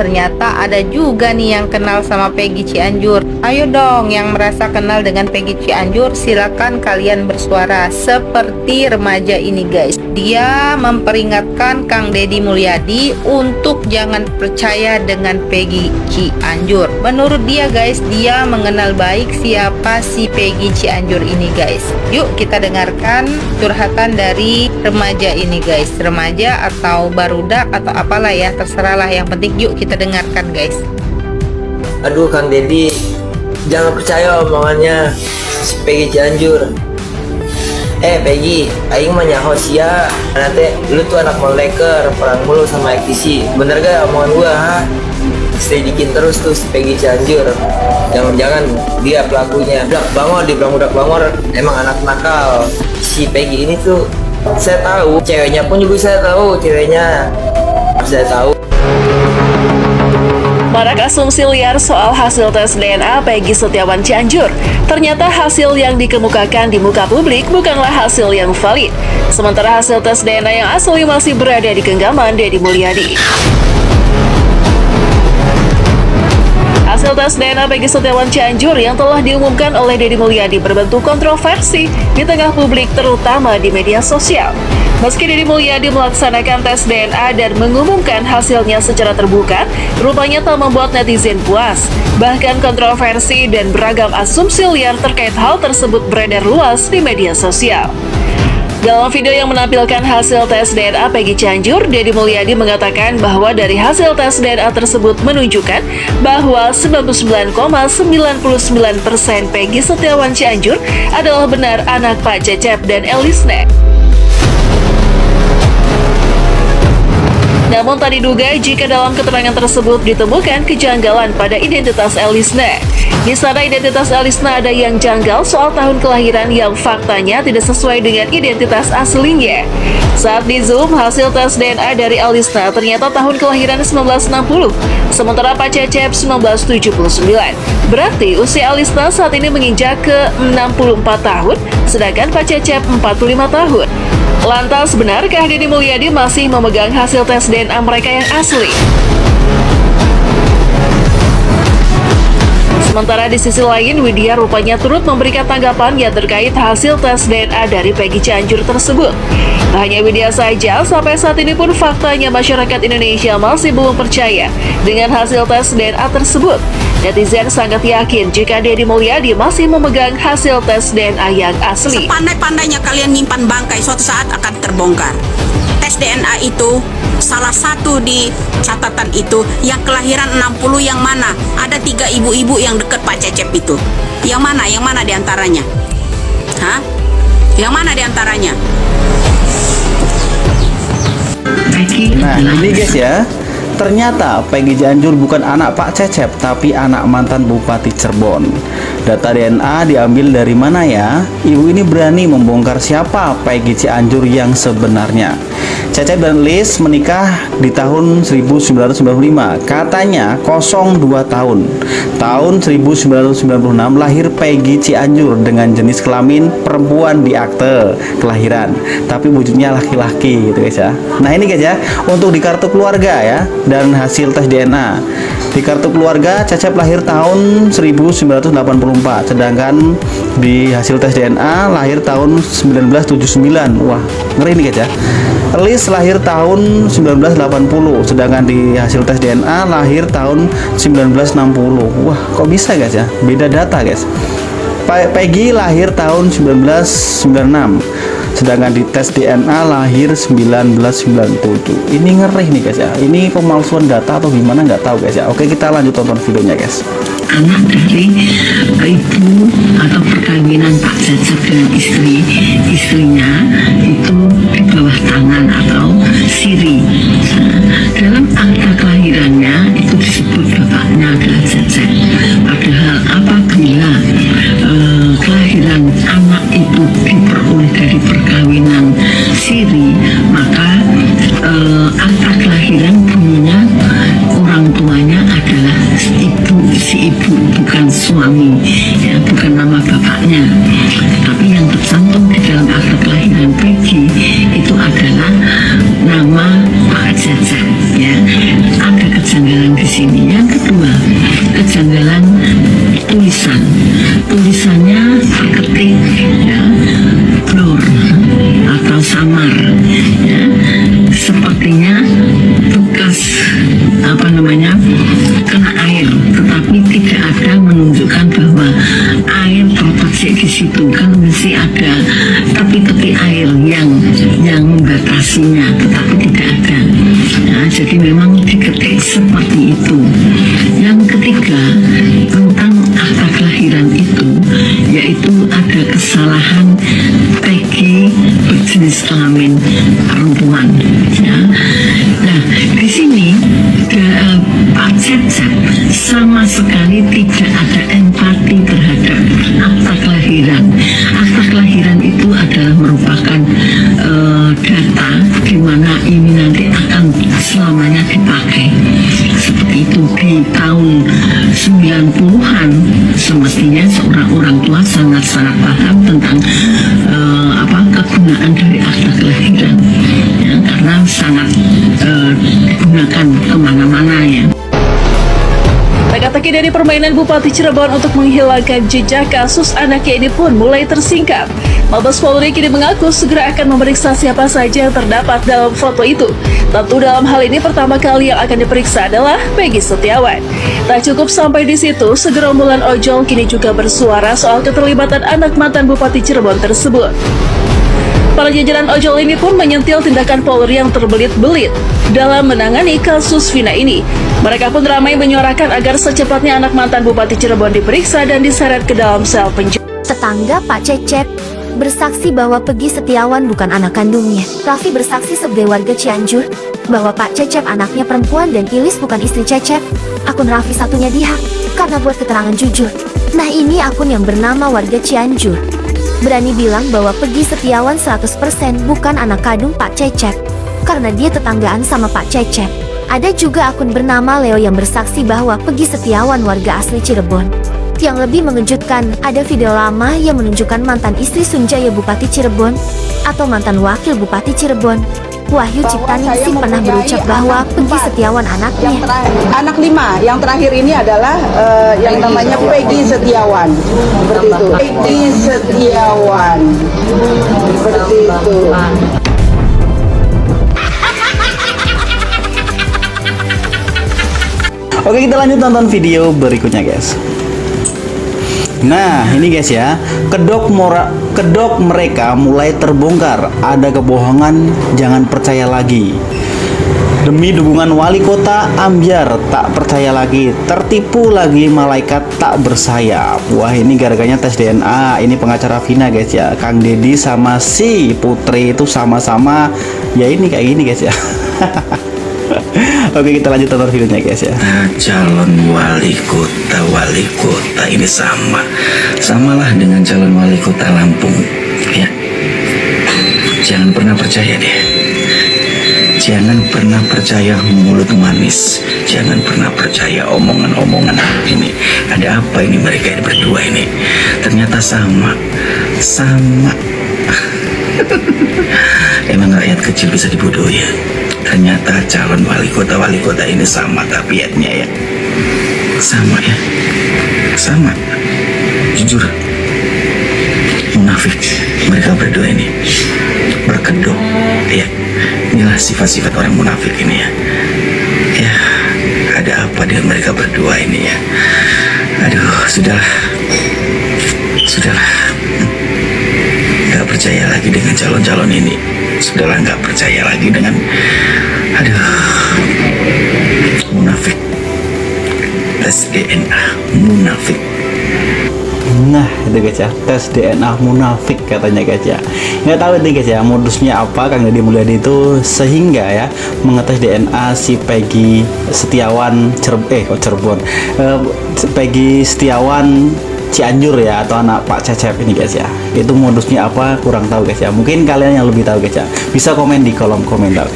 ternyata ada juga nih yang kenal sama Peggy Cianjur. Ayo dong yang merasa kenal dengan Peggy Cianjur, silakan kalian bersuara. Seperti remaja ini guys, dia memperingatkan Kang Deddy Mulyadi untuk jangan percaya dengan Peggy Cianjur. Menurut dia guys, dia mengenal baik siapa si Peggy Cianjur ini guys. Yuk kita dengarkan curhatan dari remaja ini guys. Remaja atau barudak atau apalah ya, terserah lah, yang penting yuk kita dengarkan guys. Aduh Kang Deddy, jangan percaya omongannya si Peggy Cianjur. Peggy, aing mah nyaho sia. Nanti lu tuh anak moleker, perang mulu sama ektisi. Bener gak omongan gua, ha? Stay dikin terus tuh si Peggy Cianjur. Jangan-jangan dia pelakunya. Udah bangor, dibilang udah bangor, emang anak nakal. Si Peggy ini tuh saya tahu, ceweknya pun juga saya tahu, ceweknya saya tahu. Marak asumsi liar soal hasil tes DNA Peggy Setiawan Cianjur. Ternyata hasil yang dikemukakan di muka publik bukanlah hasil yang valid. Sementara hasil tes DNA yang asli masih berada di genggaman Deddy Mulyadi. Hasil tes DNA Peggy Setiawan Cianjur yang telah diumumkan oleh Deddy Mulyadi berbentuk kontroversi di tengah publik, terutama di media sosial. Meski Deddy Mulyadi melaksanakan tes DNA dan mengumumkan hasilnya secara terbuka, rupanya tak membuat netizen puas. Bahkan kontroversi dan beragam asumsi liar terkait hal tersebut beredar luas di media sosial. Dalam video yang menampilkan hasil tes DNA Peggy Cianjur, Deddy Mulyadi mengatakan bahwa dari hasil tes DNA tersebut menunjukkan bahwa 99,99% Peggy Setiawan Cianjur adalah benar anak Pak Cecep dan Elisne. Namun tak diduga jika dalam keterangan tersebut ditemukan kejanggalan pada identitas Elisne. Di sana identitas Elisne ada yang janggal soal tahun kelahiran yang faktanya tidak sesuai dengan identitas aslinya. Saat di zoom, hasil tes DNA dari Elisne ternyata tahun kelahiran 1960, sementara Pak Cecep 1979. Berarti usia Elisne saat ini menginjak ke 64 tahun, sedangkan Pak Cecep 45 tahun. Lantas, benarkah Deddy Mulyadi masih memegang hasil tes DNA mereka yang asli? Sementara di sisi lain, Widya rupanya turut memberikan tanggapan yang terkait hasil tes DNA dari Peggy Cianjur tersebut. Tak hanya Widya saja, sampai saat ini pun faktanya masyarakat Indonesia masih belum percaya dengan hasil tes DNA tersebut. Netizen sangat yakin jika Deddy Mulyadi masih memegang hasil tes DNA yang asli. Sepandai-pandainya kalian nyimpan bangkai, suatu saat akan terbongkar. Tes DNA itu, salah satu di catatan itu, yang kelahiran 60 yang mana? Ada 3 ibu-ibu yang dekat Pak Cecep itu. Yang mana? Yang mana diantaranya? Hah? Yang mana diantaranya? Nah ini guys ya, ternyata Peggy Cianjur bukan anak Pak Cecep, tapi anak mantan Bupati Cirebon. Data DNA diambil dari mana ya? Ibu ini berani membongkar siapa Peggy Cianjur yang sebenarnya. Cecep dan Liz menikah di tahun 1995, katanya 02 tahun. Tahun 1996 lahir Peggy Cianjur dengan jenis kelamin perempuan di akte kelahiran, tapi wujudnya laki-laki gitu guys ya. Nah ini guys ya, untuk di kartu keluarga ya, dan hasil tes DNA. Di kartu keluarga Cecep lahir tahun 1984, sedangkan di hasil tes DNA lahir tahun 1979. Wah, ngeri nih guys ya. Liz lahir tahun 1980, sedangkan di hasil tes DNA lahir tahun 1960. Wah, kok bisa guys ya? Beda data guys. Peggy lahir tahun 1996, sedangkan di tes DNA lahir 1997. Ini ngeri nih guys ya. Ini pemalsuan data atau gimana nggak tahu guys ya. Oke, kita lanjut tonton videonya guys. Anak dari ibu atau perkawinan Pak Cecep dengan istrinya itu di bawah tangan atau siri. Dalam akta kelahirannya itu disebut bapaknya adalah Cecep. Padahal apabila kelahiran anak itu diperoleh dari perkawinan siri, maka akta kelahiran bunyinya orang tuanya adalah si ibu, bukan suami ya, bukan nama bapaknya. Tapi yang tercantum di dalam akta kelahiran Peggy itu adalah nama Pak Cecep ya. Ada kejanggalan di sini. kejanggalan tulisannya terketik ya, blur atau samar ya, sepertinya bekas kena air, tetapi tidak ada menunjukkan bahwa air terpercik di situ. Kan mesti ada tepi-tepi air yang membatasinya, tetapi tidak ada ya, jadi memang diketik seperti itu. Yang ketiga, tentang akta kelahiran itu, yaitu ada kesalahan Peggy berjenis kelamin perempuan ya. Nah, di sini Pak Cecep sama sekali tidak ada empati terhadap akta kelahiran. Akta kelahiran itu adalah merupakan data di mana ini nanti akan selamanya dipakai. Seperti itu di tahun 90-an semestinya seorang orang tua sangat-sangat paham tentang kegunaan dari akta kelahiran ya, karena sangat digunakan kemana-mana ya. Teka-teki dari permainan Bupati Cirebon untuk menghilangkan jejak kasus anaknya ini pun mulai tersingkap. Mabes Polri kini mengaku segera akan memeriksa siapa saja yang terdapat dalam foto itu. Tentu dalam hal ini pertama kali yang akan diperiksa adalah Peggy Setiawan. Tak cukup sampai di situ, segerombolan ojol kini juga bersuara soal keterlibatan anak mantan Bupati Cirebon tersebut. Para jajaran ojol ini pun menyentil tindakan Polri yang terbelit-belit dalam menangani kasus Vina ini. Mereka pun ramai menyuarakan agar secepatnya anak mantan Bupati Cirebon diperiksa dan diseret ke dalam sel penjara. Tetangga Pak Cecep bersaksi bahwa Peggy Setiawan bukan anak kandungnya. Raffi bersaksi sebagai warga Cianjur bahwa Pak Cecep anaknya perempuan dan Ilis bukan istri Cecep. Akun Raffi satunya dihack karena buat keterangan jujur. Nah, ini akun yang bernama warga Cianjur berani bilang bahwa Peggy Setiawan 100% bukan anak kandung Pak Cecep karena dia tetanggaan sama Pak Cecep. Ada juga akun bernama Leo yang bersaksi bahwa Peggy Setiawan warga asli Cirebon. Yang lebih mengejutkan, ada video lama yang menunjukkan mantan istri Sunjaya Bupati Cirebon atau mantan wakil Bupati Cirebon, Wahyu Ciptaningsih, pernah berucap bahwa Peggy Setiawan anaknya. Anak 5, yang terakhir ini adalah yang namanya Peggy Setiawan. Seperti itu. Peggy Setiawan. Seperti itu. Oke, kita lanjut nonton video berikutnya, guys. Nah, ini guys ya, kedok mereka mulai terbongkar. Ada kebohongan, jangan percaya lagi. Demi dukungan wali kota Ambyar, tak percaya lagi. Tertipu lagi, malaikat tak bersayap. Wah, ini gara-garanya tes DNA. Ini pengacara Vina guys ya. Kang Deddy sama si Putri itu sama-sama ya ini kayak gini guys ya. Oke, kita lanjut tonton videonya guys ya. Calon wali kota ini samalah dengan calon wali kota Lampung ya. Jangan pernah percaya deh, jangan pernah percaya mulut manis, jangan pernah percaya omongan-omongan ini. Ada apa ini mereka ini berdua ini? Ternyata sama. Emang rakyat kecil bisa dibodoh ya? Ternyata calon wali kota ini sama tabiatnya ya. Sama ya. Sama. Jujur. Munafik. Mereka berdua ini. Berkedok. Ya. Inilah sifat-sifat orang munafik ini ya. Ya. Ada apa dengan mereka berdua ini ya? Aduh, sudahlah. Gak percaya lagi dengan calon-calon ini. Sudahlah, gak percaya lagi dengan munafik. Tes DNA munafik. Nah, itu guys ya, tes DNA munafik katanya guys ya. Nggak tahu nih guys ya, modusnya apa Kang Deddy Mulyadi itu sehingga ya mengetes DNA si Peggy Setiawan Cirebon, Peggy Setiawan Cianjur ya, atau anak Pak Cecep ini guys ya. Itu modusnya apa kurang tahu guys ya. Mungkin kalian yang lebih tahu guys ya, bisa komen di kolom komentar.